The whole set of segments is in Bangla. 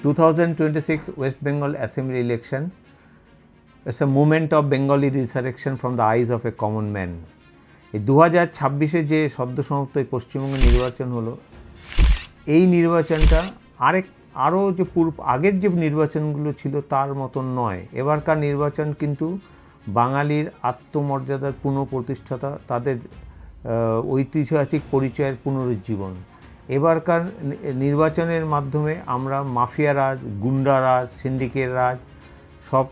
2026 West Bengal Assembly election is a moment of Bengali resurrection from the eyes of a common man. এই 2026-এ যে সদ্য সমাপ্ত পশ্চিমবঙ্গ নির্বাচন হলো, এই নির্বাচনটা আরও যে আগের যে নির্বাচনগুলো ছিল তার মতন নয়। এবারকার নির্বাচন কিন্তু বাঙালির আত্মমর্যাদার পুনঃপ্রতিষ্ঠাতা, তাদের ঐতিহাসিক পরিচয়ের পুনরুজ্জীবন। এবারকার নির্বাচনের মাধ্যমে আমরা মাফিয়া রাজ, গুন্ডা রাজ, সিন্ডিকেট রাজ, সব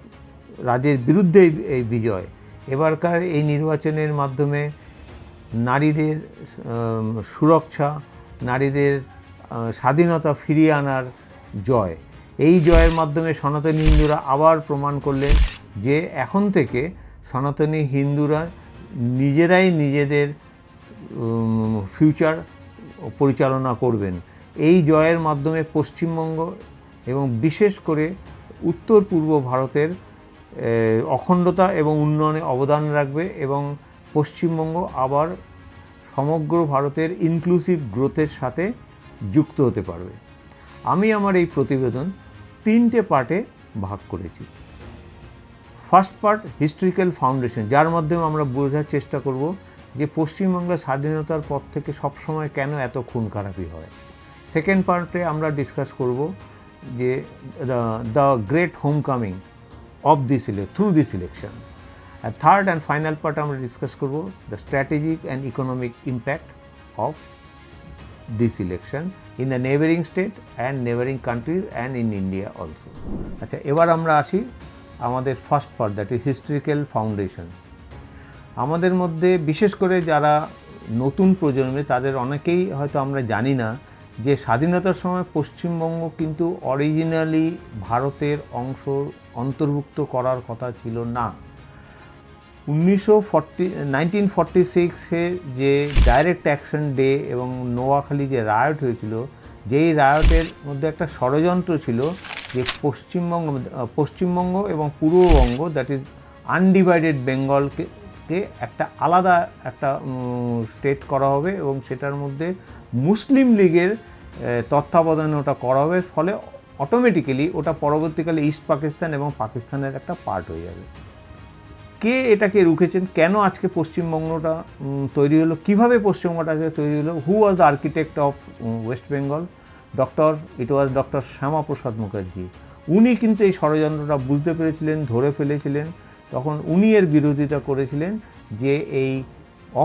রাজের বিরুদ্ধে এই বিজয়। এবারকার এই নির্বাচনের মাধ্যমে নারীদের সুরক্ষা, নারীদের স্বাধীনতা ফিরিয়ে আনার জয়। এই জয়ের মাধ্যমে সনাতনী হিন্দুরা আবার প্রমাণ করলেন যে এখন থেকে সনাতনী হিন্দুরা নিজেরাই নিজেদের ফিউচার পরিচালনা করবেন। এই জয়ের মাধ্যমে পশ্চিমবঙ্গ এবং বিশেষ করে উত্তর পূর্ব ভারতের অখণ্ডতা এবং উন্নয়নে অবদান রাখবে এবং পশ্চিমবঙ্গ আবার সমগ্র ভারতের ইনক্লুসিভ গ্রোথের সাথে যুক্ত হতে পারবে। আমি আমার এই প্রতিবেদন 3টে পার্টে ভাগ করেছি। ফার্স্ট পার্ট হিস্ট্রিক্যাল ফাউন্ডেশন, যার মাধ্যমে আমরা বোঝার চেষ্টা করব যে পশ্চিমবঙ্গের স্বাধীনতার পর থেকে সবসময় কেন এত খুন খারাপি হয়। সেকেন্ড পার্টে আমরা ডিসকাস করব যে the great homecoming of through this election. আর থার্ড অ্যান্ড ফাইনাল পার্ট আমরা ডিসকাস করব the strategic and economic impact of this election in the neighbouring state and neighbouring countries and in India also. আচ্ছা, এবার আমরা আসি আমাদের first part, that is historical foundation. আমাদের মধ্যে বিশেষ করে যারা নতুন প্রজন্মে, তাদের অনেকেই হয়তো আমরা জানি না যে স্বাধীনতার সময় পশ্চিমবঙ্গ কিন্তু অরিজিনালি ভারতের অন্তর্ভুক্ত করার কথা ছিল না। 1946-এ যে ডাইরেক্ট অ্যাকশন ডে এবং নোয়াখালী যে রায়ট হয়েছিল, যেই রায়টের মধ্যে একটা ষড়যন্ত্র ছিল যে পশ্চিমবঙ্গ এবং পূর্ববঙ্গ, দ্যাট ইজ আনডিভাইডেড বেঙ্গলকে একটা আলাদা একটা স্টেট করা হবে এবং সেটার মধ্যে মুসলিম লীগের তত্ত্বাবধানে ওটা করা হবে। ফলে অটোমেটিক্যালি ওটা পরবর্তীকালে ইস্ট পাকিস্তান এবং পাকিস্তানের একটা পার্ট হয়ে যাবে। কে এটাকে রুখেছেন? কেন আজকে পশ্চিমবঙ্গটা তৈরি হলো? কীভাবে পশ্চিমবঙ্গটা আজকে তৈরি হলো? Who was the architect of West Bengal? It was doctor Shyamaprasad Mukherjee. উনি কিন্তু এই ষড়যন্ত্রটা বুঝতে পেরেছিলেন, ধরে ফেলেছিলেন। তখন উনি এর বিরোধিতা করেছিলেন যে এই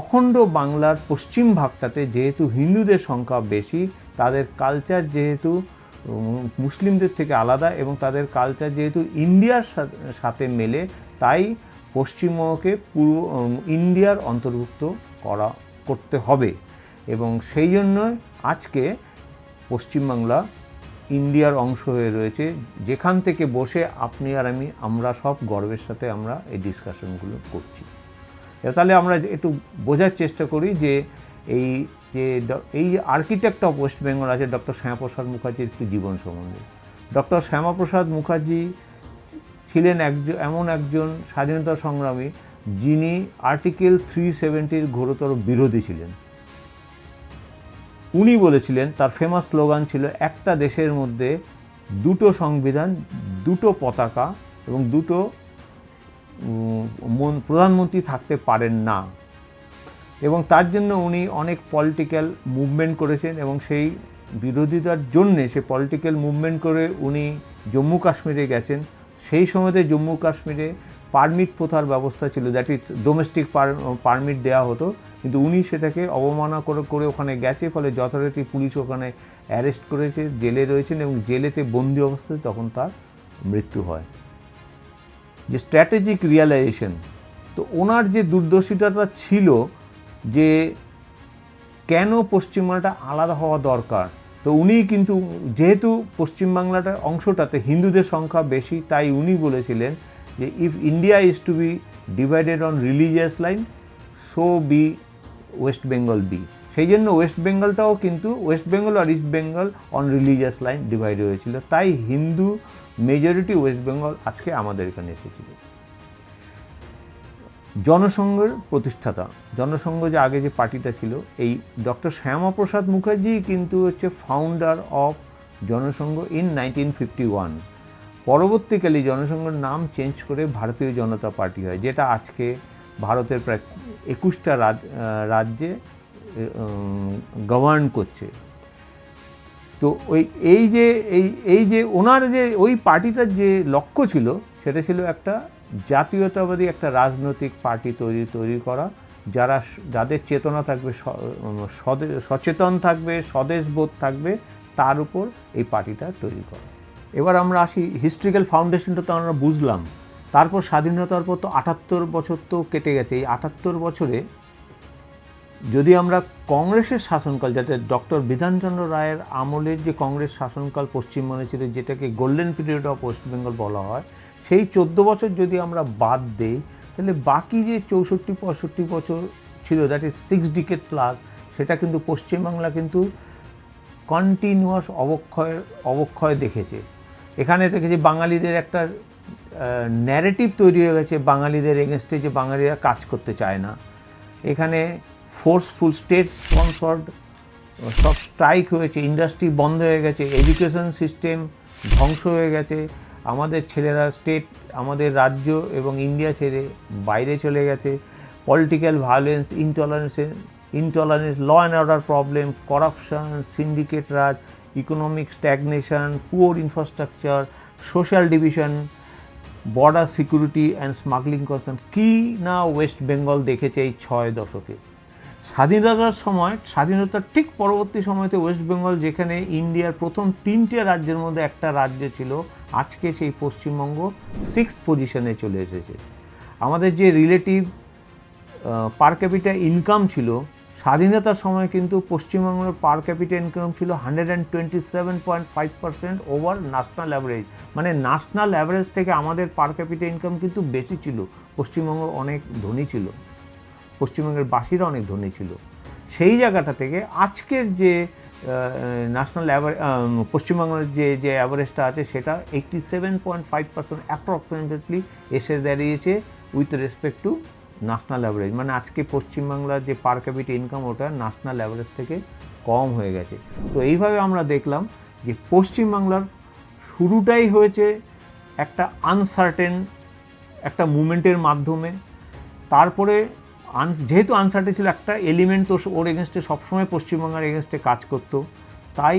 অখণ্ড বাংলার পশ্চিম ভাগটাতে যেহেতু হিন্দুদের সংখ্যা বেশি, তাদের কালচার যেহেতু মুসলিমদের থেকে আলাদা এবং তাদের কালচার যেহেতু ইন্ডিয়ার সাথে মেলে, তাই পশ্চিমবঙ্গকে পুরো ইন্ডিয়ার অন্তর্ভুক্ত করতে হবে এবং সেই জন্য আজকে পশ্চিমবাংলা ইন্ডিয়ার অংশ হয়ে রয়েছে, যেখান থেকে বসে আপনি আর আমরা সব গর্বের সাথে আমরা এই ডিসকাশনগুলো করছি। তাহলে আমরা একটু বোঝার চেষ্টা করি যে এই আর্কিটেক্ট অফ ওয়েস্ট বেঙ্গল আছে ডক্টর শ্যামাপ্রসাদ মুখার্জির একটি জীবন সম্বন্ধে। ডক্টর শ্যামাপ্রসাদ মুখার্জি ছিলেন এমন একজন স্বাধীনতা সংগ্রামী যিনি আর্টিকেল 370 ঘোরতর বিরোধী ছিলেন। উনি বলেছিলেন, তার ফেমাস স্লোগান ছিল, একটা দেশের মধ্যে দুটো সংবিধান, দুটো পতাকা এবং দুটো প্রধানমন্ত্রী থাকতে পারেন না। এবং তার জন্য উনি অনেক পলিটিক্যাল মুভমেন্ট করেছেন এবং সেই বিরোধিতার জন্যে সে পলিটিক্যাল মুভমেন্ট করে উনি জম্মু কাশ্মীরে গেছেন। সেই সময়তে জম্মু কাশ্মীরে পারমিট প্রথার ব্যবস্থা ছিল, দ্যাট ইজ ডোমেস্টিক পারমিট দেওয়া হতো, কিন্তু উনি সেটাকে অবমাননা করে ওখানে গেছে। ফলে যথারীতি পুলিশ ওখানে অ্যারেস্ট করেছে, জেলে রয়েছেন এবং জেলেতে বন্দি অবস্থায় তখন তার মৃত্যু হয়। যে স্ট্র্যাটেজিক রিয়ালাইজেশন, তো ওনার যে দূরদর্শিতাটা ছিল যে কেন পশ্চিমবাংলাটা আলাদা হওয়া দরকার, তো উনি কিন্তু যেহেতু পশ্চিমবাংলাটার অংশটাতে হিন্দুদের সংখ্যা বেশি, তাই উনি বলেছিলেন যে if India is to be divided on religious line, so be West Bengal be. সেই জন্য ওয়েস্ট বেঙ্গলটাও কিন্তু ওয়েস্ট বেঙ্গল আর East Bengal on religious line divide হয়েছিল। তাই হিন্দু মেজরিটি ওয়েস্ট বেঙ্গল আজকে আমাদের এখানে এসেছিল। জনসংঘের প্রতিষ্ঠাতা, জনসংঘ যে আগে যে পার্টিটা ছিল, এই ডক্টর শ্যামাপ্রসাদ মুখার্জি কিন্তু হচ্ছে ফাউন্ডার অফ জনসংঘ ইন 1951। পরবর্তীকালে জনসংঘের নাম চেঞ্জ করে ভারতীয় জনতা পার্টি হয়, যেটা আজকে ভারতের প্রায় 21টা রাজ্যে গভর্ন করছে। তো এই যে ওনার যে ওই পার্টিটার যে লক্ষ্য ছিল, সেটা ছিল একটা জাতীয়তাবাদী একটা রাজনৈতিক পার্টি তৈরি করা, যাদের চেতনা থাকবে, সচেতন থাকবে, স্বদেশবোধ থাকবে, তার উপর এই পার্টিটা তৈরি করা। এবার আমরা আসি হিস্ট্রিক্যাল ফাউন্ডেশনটা তো আমরা বুঝলাম। তারপর স্বাধীনতার পর তো 78 বছর তো কেটে গেছে। এই 78 বছরে যদি আমরা কংগ্রেসের শাসনকাল, যাতে ডক্টর বিধানচন্দ্র রায়ের আমলের যে কংগ্রেস শাসনকাল পশ্চিমবঙ্গে ছিল, যেটাকে golden period of West Bengal বলা হয়, সেই 14 বছর যদি আমরা বাদ দিই, তাহলে বাকি যে 64-65 বছর ছিল, দ্যাট ইজ 6 ডিকেড প্লাস, সেটা কিন্তু পশ্চিমবাংলা কিন্তু কন্টিনিউয়াস অবক্ষয় দেখেছে। এখানে দেখেছি বাঙালিদের একটা ন্যারেটিভ তৈরি হয়ে গেছে বাঙালিদের এগেনস্টে, যে বাঙালিরা কাজ করতে চায় না। এখানে ফোর্সফুল স্টেট স্পন্সর্ড সব স্ট্রাইক হয়েছে, ইন্ডাস্ট্রি বন্ধ হয়ে গেছে, এডুকেশন সিস্টেম ধ্বংস হয়ে গেছে, আমাদের ছেলেরা আমাদের রাজ্য এবং ইন্ডিয়া ছেড়ে বাইরে চলে গেছে, political violence, intolerance, law and order problem, corruption, syndicate raj, economic stagnation, poor infrastructure, social division, border security and smuggling concern. কি না ওয়েস্ট বেঙ্গল দেখেছে এই 6 দশকে। স্বাধীনতার ঠিক পরবর্তী সময়তে ওয়েস্ট বেঙ্গল, যেখানে ইন্ডিয়ার প্রথম 3টে রাজ্যের মধ্যে একটা রাজ্য ছিল, আজকে সেই পশ্চিমবঙ্গ 6th পজিশনে চলে এসেছে। আমাদের যে রিলেটিভ পার ক্যাপিটা ইনকাম ছিল, স্বাধীনতার সময় কিন্তু পশ্চিমবঙ্গের পার ক্যাপিটা ইনকাম ছিল 127.5% ওভার ন্যাশনাল অ্যাভারেজ। মানে ন্যাশনাল অ্যাভারেজ থেকে আমাদের পার ক্যাপিটা ইনকাম কিন্তু বেশি ছিল। পশ্চিমবঙ্গ অনেক ধনী ছিল, পশ্চিমবঙ্গের বাসীরা অনেক ধনী ছিল। সেই জায়গাটা থেকে আজকের যে ন্যাশনাল পশ্চিমবঙ্গের যে অ্যাভারেজটা আছে, সেটা 87.5% অ্যাপ্রক্সিমেটলি এসে দাঁড়িয়েছে with respect to national average. মানে আজকে পশ্চিমবাংলার যে পার ক্যাপিটা ইনকাম, ওটা ন্যাশনাল অ্যাভারেজ থেকে কম হয়ে গেছে। তো এইভাবে আমরা দেখলাম যে পশ্চিমবাংলার শুরুটাই হয়েছে একটা আনসার্টেন একটা মুভমেন্টের মাধ্যমে। তারপরে যেহেতু আনসার্টেন ছিল, একটা এলিমেন্ট তো ওর এগেনস্টে সবসময় পশ্চিমবঙ্গের এগেনস্টে কাজ করতো। তাই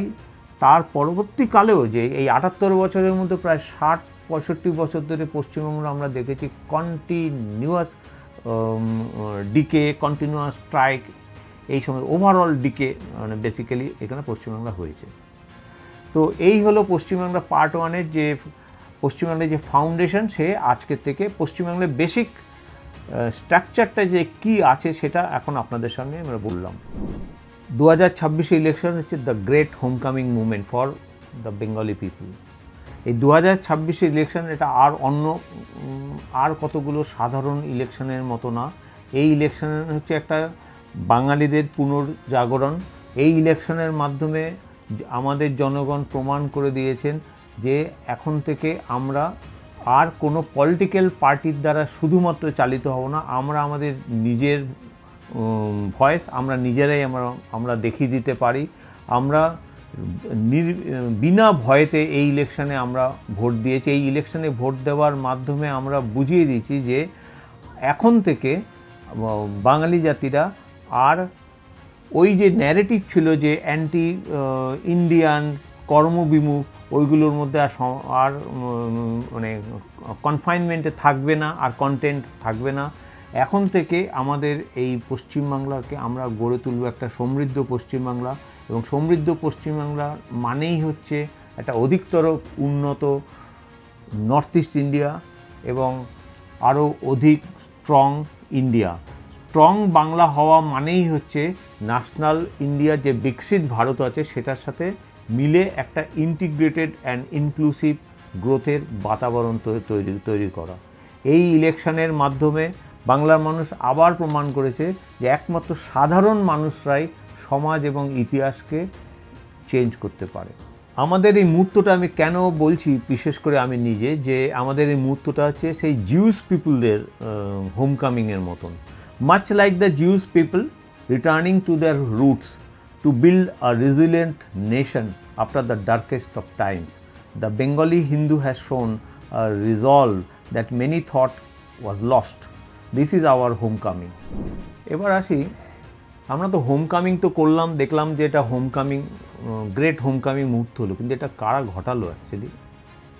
তার পরবর্তীকালেও যে এই 78 বছরের মধ্যে প্রায় 60-65 বছর ধরে পশ্চিমবঙ্গ আমরা দেখেছি কন্টিনিউয়াস ডিকে, কন্টিনিউয়াস স্ট্রাইক, এই সময় ওভারঅল ডিকে মানে বেসিক্যালি এখানে পশ্চিমবাংলা হয়েছে। তো এই হলো পশ্চিমবাংলা পার্ট 1-এর যে পশ্চিমবাংলার যে ফাউন্ডেশন, সে আজকের থেকে পশ্চিমবাংলার বেসিক স্ট্রাকচারটা যে কি আছে সেটা এখন আপনাদের সঙ্গে আমরা বললাম। 2026 ইলেকশন হচ্ছে the great homecoming movement for the Bengali people. এই 2026 ইলেকশন এটা আর কতগুলো সাধারণ ইলেকশনের মতো না। এই ইলেকশন হচ্ছে একটা বাঙালিদের পুনর্জাগরণ। এই ইলেকশনের মাধ্যমে আমাদের জনগণ প্রমাণ করে দিয়েছেন যে এখন থেকে আমরা আর কোনো পলিটিক্যাল পার্টির দ্বারা শুধুমাত্র চালিত হব না। আমরা আমাদের নিজের ভয়েস আমরা নিজেরাই আমরা দেখিয়ে দিতে পারি। আমরা বিনা ভয়েতে এই ইলেকশনে আমরা ভোট দিয়েছি। এই ইলেকশনে ভোট দেওয়ার মাধ্যমে আমরা বুঝিয়ে দিয়েছি যে এখন থেকে বাঙালি জাতিরা আর ওই যে ন্যারেটিভ ছিল যে অ্যান্টি ইন্ডিয়ান, কর্মবিমুখ, ওইগুলোর মধ্যে আর মানে কনফাইনমেন্টে থাকবে না, আর কন্টেন্ট থাকবে না। এখন থেকে আমাদের এই পশ্চিমবাংলাকে আমরা গড়ে তুলব একটা সমৃদ্ধ পশ্চিমবাংলা, এবং সমৃদ্ধ পশ্চিমবাংলা মানেই হচ্ছে একটা অধিকতর উন্নত নর্থ ইস্ট ইন্ডিয়া এবং আরও অধিক স্ট্রং ইন্ডিয়া। স্ট্রং বাংলা হওয়া মানেই হচ্ছে ন্যাশনাল ইন্ডিয়ার যে বিকশিত ভারত আছে সেটার সাথে মিলে একটা ইন্টিগ্রেটেড অ্যান্ড ইনক্লুসিভ গ্রোথের বাতাবরণ তৈরি করা। এই ইলেকশনের মাধ্যমে বাংলার মানুষ আবার প্রমাণ করেছে যে একমাত্র সাধারণ মানুষরাই সমাজ এবং ইতিহাসকে চেঞ্জ করতে পারে। আমাদের এই মুহূর্তটা আমি কেন বলছি, বিশেষ করে আমি নিজে, যে আমাদের এই মুহূর্তটা হচ্ছে সেই জিউস পিপুলদের হোমকামিংয়ের মতন। Much like the Jews people returning to their roots to build a resilient nation after the darkest of times. The Bengali Hindu has shown a resolve that many thought was lost. This is our homecoming. এবার আসি, আমরা তো হোমকামিং তো করলাম, দেখলাম যে এটা হোমকামিং, গ্রেট হোমকামিং মুহূর্ত হলো, কিন্তু এটা কারা ঘটালো অ্যাকচুয়ালি,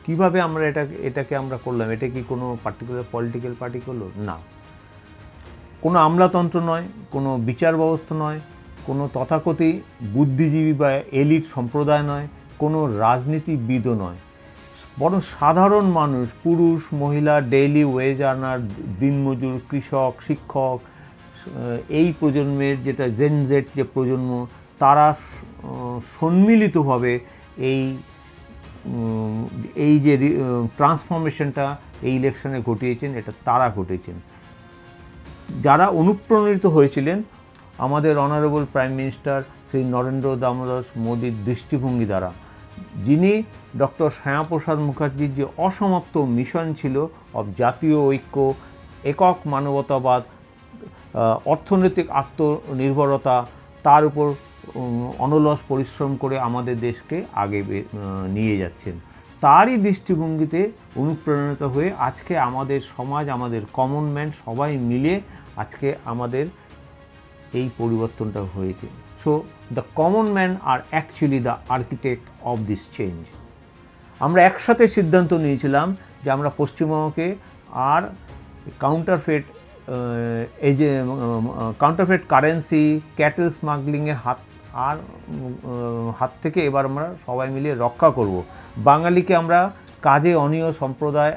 কীভাবে আমরা এটাকে আমরা করলাম? এটা কি কোনো পার্টিকুলার পলিটিক্যাল পার্টি করলো? না, কোনো আমলাতন্ত্র নয়, কোনো বিচার ব্যবস্থা নয়, কোনো তথাকথিত বুদ্ধিজীবী বা এলিট সম্প্রদায় নয়, কোনো রাজনীতিবিদও নয়, বরং সাধারণ মানুষ, পুরুষ মহিলা, ডেইলি ওয়েজ আর্নার, দিনমজুর, কৃষক, শিক্ষক, এই প্রজন্মের যেটা জেন জেড যে প্রজন্ম, তারা সম্মিলিতভাবে এই যে ট্রান্সফরমেশনটা এই ইলেকশনে ঘটিয়েছেন, এটা তারা ঘটিয়েছেন। যারা অনুপ্রাণিত হয়েছিলেন আমাদের honourable prime minister Shri Narendra Damodar মোদীর দৃষ্টিভঙ্গি দ্বারা, যিনি ডক্টর শ্যামাপ্রসাদ মুখার্জির যে অসমাপ্ত মিশন ছিল অব জাতীয় ঐক্য, একক মানবতাবাদ, অর্থনৈতিক আত্মনির্ভরতা, তার উপর অনলস পরিশ্রম করে আমাদের দেশকে আগে নিয়ে যাচ্ছেন। তারই দৃষ্টিভঙ্গিতে অনুপ্রাণিত হয়ে আজকে আমাদের সমাজ, আমাদের কমন ম্যান সবাই মিলে আজকে আমাদের এই পরিবর্তনটা হয়েছে। So the common man are actually the architect of this change. আমরা একসাথে সিদ্ধান্ত নিয়েছিলাম যে আমরা পশ্চিমবঙ্গকে আর কাউন্টারফেট কাউন্টারফেট কারেন্সি, ক্যাটেল স্মাগলিংয়ের হাত থেকে এবার আমরা সবাই মিলে রক্ষা করব। বাঙালিকে আমরা কাজে অনীয় সম্প্রদায়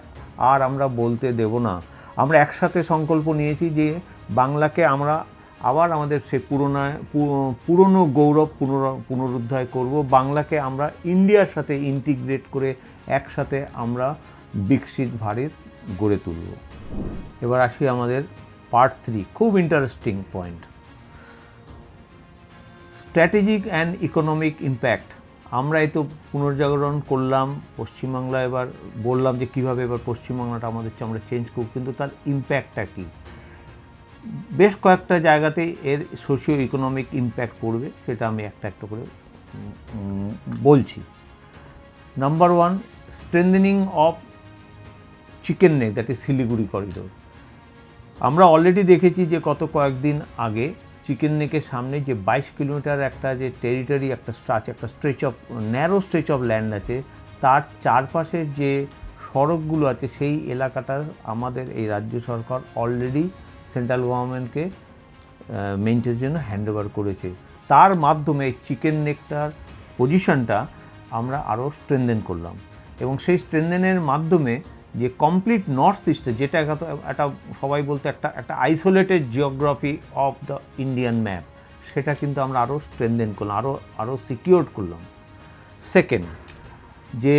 আর আমরা বলতে দেব না। আমরা একসাথে সংকল্প নিয়েছি যে বাংলাকে আমরা আবার আমাদের সেই পুরনো গৌরব পুনরুদ্ধার করব। বাংলাকে আমরা ইন্ডিয়ার সাথে ইন্টিগ্রেট করে একসাথে আমরা বিকশিত ভারত গড়ে তুলব। এবার আসি আমাদের পার্ট 3, খুব interesting point, strategic and economic impact. আমরা এই তো পুনর্জাগরণ করলাম পশ্চিমবাংলা, এবার বললাম যে কীভাবে এবার পশ্চিমবাংলাটা আমাদের আমরা চেঞ্জ করব, কিন্তু তার ইম্প্যাক্টটা কী? বেশ কয়েকটা জায়গাতেই এর সোশিও ইকোনমিক ইম্প্যাক্ট পড়বে, সেটা আমি একটা একটা করে বলছি। Number 1, strengthening of chicken neck, that is Siliguri corridor. আমরা অলরেডি দেখেছি যে গত কয়েকদিন আগে চিকেন নেকের সামনে যে 22 কিলোমিটার একটা যে টেরিটরি, একটা stretch of narrow stretch of land আছে, তার চারপাশের যে সড়কগুলো আছে সেই এলাকাটা আমাদের এই রাজ্য সরকার অলরেডি সেন্ট্রাল গভর্নমেন্টকে মেইনটেনের জন্য হ্যান্ডওভার করেছে। তার মাধ্যমে চিকেন নেকটার পজিশনটা আমরা আরও স্ট্রেনদেন করলাম, এবং সেই স্ট্রেনদেনের মাধ্যমে যে কমপ্লিট নর্থ ইস্টে, যেটা একটা সবাই বলতে একটা isolated geography of the Indian map, সেটা কিন্তু আমরা আরও স্ট্রেনদেন করলাম, আরও সিকিউর করলাম। সেকেন্ড, যে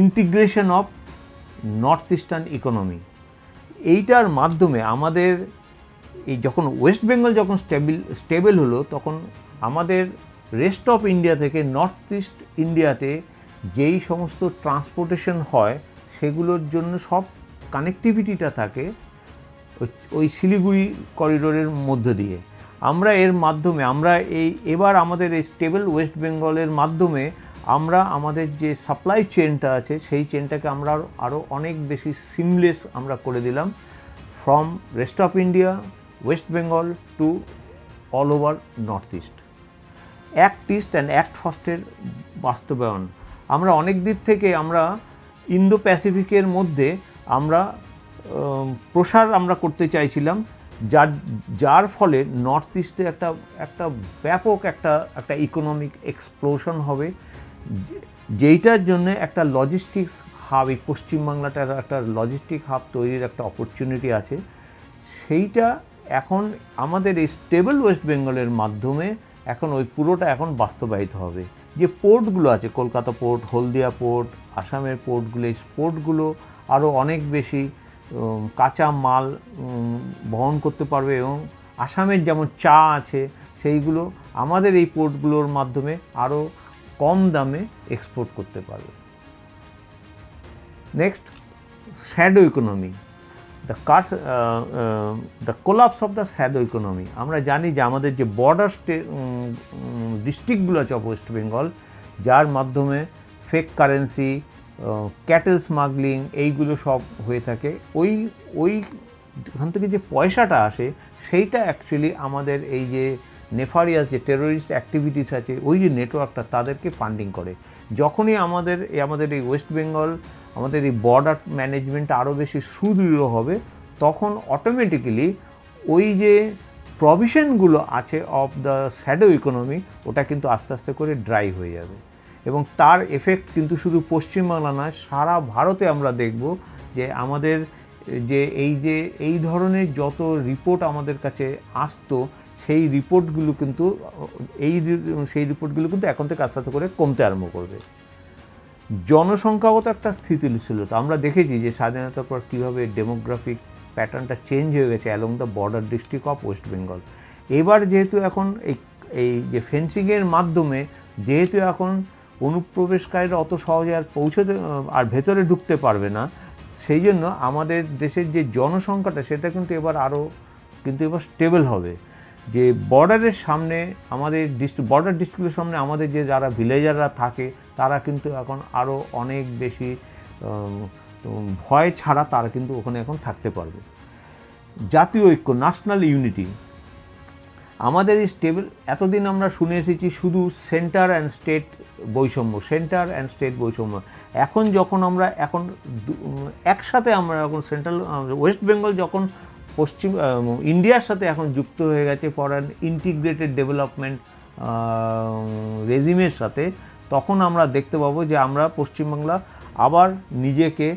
integration of north eastern economy, এইটার মাধ্যমে আমাদের এই যখন ওয়েস্ট বেঙ্গল যখন স্টেবল হলো, তখন আমাদের রেস্ট অফ ইন্ডিয়া থেকে নর্থ ইস্ট ইন্ডিয়াতে যেই সমস্ত ট্রান্সপোর্টেশন হয় সেগুলোর জন্য সব কানেক্টিভিটিটা থাকে ওই শিলিগুড়ি করিডোরের মধ্য দিয়ে। আমরা এর মাধ্যমে এবার আমাদের এই স্টেবল ওয়েস্ট বেঙ্গলের মাধ্যমে আমরা আমাদের যে সাপ্লাই চেনটা আছে সেই চেনটাকে আমরা আরও অনেক বেশি সিমলেস আমরা করে দিলাম, from rest of India, West Bengal to all over north east. Act east and act ফার্স্টের বাস্তবায়ন, আমরা অনেক দিক থেকে আমরা ইন্দো প্যাসিফিকের মধ্যে আমরা প্রসার আমরা করতে চাইছিলাম, যার ফলে নর্থ ইস্টে একটা ব্যাপক একটা ইকোনমিক এক্সপ্লোশন হবে, যেইটার জন্য একটা লজিস্টিক্স হাব, এই পশ্চিমবাংলাটার একটা লজিস্টিক হাব তৈরির একটা অপরচুনিটি আছে। সেইটা এখন আমাদের এই স্টেবল ওয়েস্ট বেঙ্গলের মাধ্যমে এখন ওই পুরোটা এখন বাস্তবায়িত হবে। যে পোর্টগুলো আছে, কলকাতা পোর্ট, হলদিয়া পোর্ট, আসামের পোর্টগুলো, এই পোর্টগুলো আরও অনেক বেশি কাঁচা মাল বহন করতে পারবে, এবং আসামের যেমন চা আছে সেইগুলো আমাদের এই পোর্টগুলোর মাধ্যমে আরও কম দামে এক্সপোর্ট করতে পারবে। Next, shadow economy. The collapse of the shadow economy. আমরা জানি যে আমাদের যে বর্ডার ডিস্ট্রিক্টগুলো আছে ওয়েস্ট বেঙ্গল, যার মাধ্যমে ফেক কারেন্সি, ক্যাটেল স্মাগলিং এইগুলো সব হয়ে থাকে, ওইখান থেকে যে পয়সাটা আসে সেইটা অ্যাকচুয়ালি আমাদের এই যে নেফারিয়াস যে টেরোরিস্ট অ্যাক্টিভিটিস আছে ওই যে নেটওয়ার্কটা তাদেরকে ফান্ডিং করে। যখনই আমাদের এই ওয়েস্ট বেঙ্গল, আমাদের এই বর্ডার ম্যানেজমেন্ট আরও বেশি সুদৃঢ় হবে, তখন অটোমেটিক্যালি ওই যে প্রভিশনগুলো আছে অফ দ্য শ্যাডো ইকোনমি ওটা কিন্তু আস্তে আস্তে করে ড্রাই হয়ে যাবে। এবং তার এফেক্ট কিন্তু শুধু পশ্চিমবাংলা নয়, সারা ভারতে আমরা দেখব যে আমাদের যে এই ধরনের যত রিপোর্ট আমাদের কাছে আসতো সেই রিপোর্টগুলো কিন্তু এখন থেকে আস্তে আস্তে করে কমতে আরম্ভ করবে। জনসংখ্যাগত একটা স্থিতিশীলতা আমরা দেখেছি যে স্বাধীনতার পর কীভাবে ডেমোগ্রাফিক প্যাটার্নটা চেঞ্জ হয়ে গেছে along the border district of West Bengal. এবার যেহেতু এখন এই যে ফেন্সিংয়ের মাধ্যমে যেহেতু এখন অনুপ্রবেশকারীরা অত সহজে আর পৌঁছতে আর ভেতরে ঢুকতে পারবে না, সেই জন্য আমাদের দেশের যে জনসংখ্যাটা সেটা কিন্তু এবার স্টেবল হবে। যে বর্ডারের সামনে আমাদের বর্ডার ডিস্ট্রিক্টের সামনে আমাদের যে যারা ভিলেজাররা থাকে তারা কিন্তু এখন আরও অনেক বেশি ভয় ছাড়া তারা কিন্তু ওখানে এখন থাকতে পারবে। জাতীয় ঐক্য, ন্যাশনাল ইউনিটি, আমাদের এই স্টেবল, এতদিন আমরা শুনে এসেছি শুধু সেন্টার অ্যান্ড স্টেট বৈষম্য। এখন যখন আমরা একসাথে আমরা এখন সেন্ট্রাল ওয়েস্ট বেঙ্গল যখন ইন্ডিয়ার সাথে এখন যুক্ত হয়ে গেছে ফর অ্যান ইন্টিগ্রেটেড ডেভেলপমেন্ট রেজিমের সাথে, তখন আমরা দেখতে পাবো যে আমরা পশ্চিমবাংলা আবার নিজেকে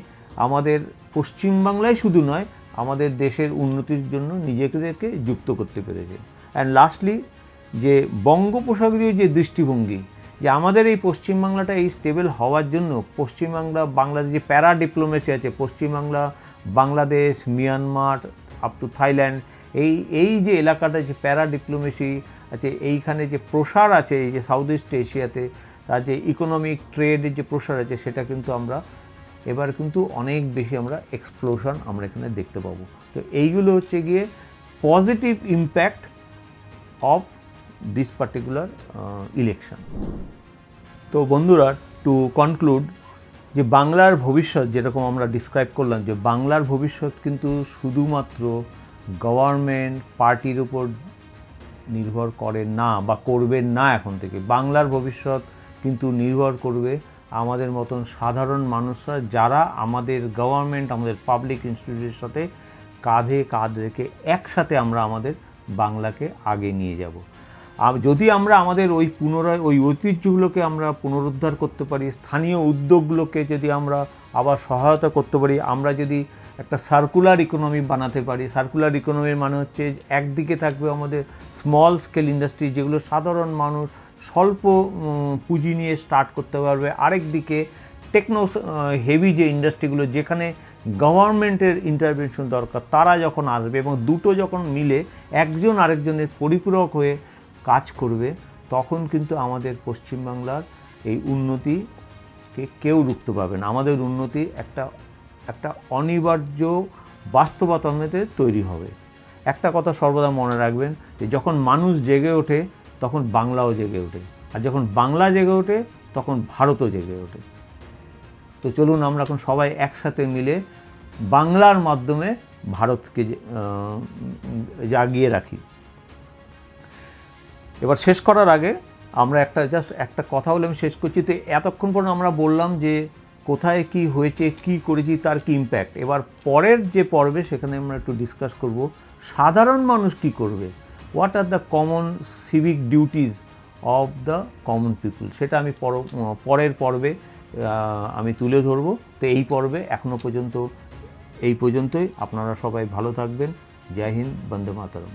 আমাদের পশ্চিমবাংলায় শুধু নয় আমাদের দেশের উন্নতির জন্য নিজেদেরকে যুক্ত করতে পেরেছে। অ্যান্ড লাস্টলি যে বঙ্গোপসাগরীয় যে দৃষ্টিভঙ্গি, যে আমাদের এই পশ্চিমবাংলাটা এই স্টেবল হওয়ার জন্য বাংলাদেশ যে প্যারা ডিপ্লোমেসি আছে, Paschimbangla, Bangladesh, Myanmar up to Thailand, এই যে এলাকাটা যে প্যারা ডিপ্লোমেসি আছে, এইখানে যে প্রসার আছে এই যে সাউথ ইস্ট এশিয়াতে, তার যে ইকোনমিক ট্রেডের যে প্রসার আছে সেটা কিন্তু আমরা এবার কিন্তু অনেক বেশি এক্সপ্লোশন আমরা এখানে দেখতে পাবো। তো এইগুলো হচ্ছে গিয়ে positive impact of this particular election. তো বন্ধুরা, টু কনক্লুড, যে বাংলার ভবিষ্যৎ যেরকম আমরা ডিসক্রাইব করলাম, যে বাংলার ভবিষ্যৎ কিন্তু শুধুমাত্র গভর্নমেন্ট পার্টির উপর নির্ভর করে না বা করবে না। এখন থেকে বাংলার ভবিষ্যৎ কিন্তু নির্ভর করবে আমাদের মতন সাধারণ মানুষরা, যারা আমাদের গভর্নমেন্ট, আমাদের পাবলিক ইনস্টিটিউটের সাথে কাঁধে কাঁধ রেখে একসাথে আমরা আমাদের বাংলাকে আগে নিয়ে যাব। যদি আমরা আমাদের ওই ঐতিহ্যগুলোকে আমরা পুনরুদ্ধার করতে পারি, স্থানীয় উদ্যোগগুলোকে যদি আমরা আবার সহায়তা করতে পারি, আমরা যদি একটা সার্কুলার ইকোনমি বানাতে পারি। সার্কুলার ইকোনমির মানে হচ্ছে একদিকে থাকবে আমাদের স্মল স্কেল ইন্ডাস্ট্রি, যেগুলো সাধারণ মানুষ স্বল্প পুঁজি নিয়ে স্টার্ট করতে পারবে। আরেকদিকে টেকনো হেভি যে ইন্ডাস্ট্রিগুলো, যেখানে গভর্নমেন্টের ইন্টারভেনশন দরকার, তারা যখন আসবে এবং দুটো যখন মিলে একজন আরেকজনের পরিপূরক হয়ে কাজ করবে, তখন কিন্তু আমাদের পশ্চিমবাংলার এই উন্নতিকে কেউ রুখতে পারবে না। আমাদের উন্নতি একটা অনিবার্য বাস্তবতাতে তৈরি হবে। একটা কথা সর্বদা মনে রাখবেন, যে যখন মানুষ জেগে ওঠে তখন বাংলাও জেগে ওঠে, আর যখন বাংলা জেগে ওঠে তখন ভারতও জেগে ওঠে। তো চলুন আমরা এখন সবাই একসাথে মিলে বাংলার মাধ্যমে ভারতকে জাগিয়ে রাখি। এবার শেষ করার আগে আমরা একটা কথা বলে আমি শেষ করছি। তো এতক্ষণ পর্যন্ত আমরা বললাম যে কোথায় কি হয়েছে, কি করেছি, তার কি ইম্প্যাক্ট। এবার পরের যে পর্বে সেখানে আমরা একটু ডিসকাস করব সাধারণ মানুষ কি করবে, what are the common civic duties of the common people. সেটা আমি পরের পর্বে আমি তুলে ধরব। তো এই পর্বে এখনও পর্যন্ত এই পর্যন্তই। আপনারা সবাই ভালো থাকবেন। জয় হিন্দ, বন্দে মাতরম।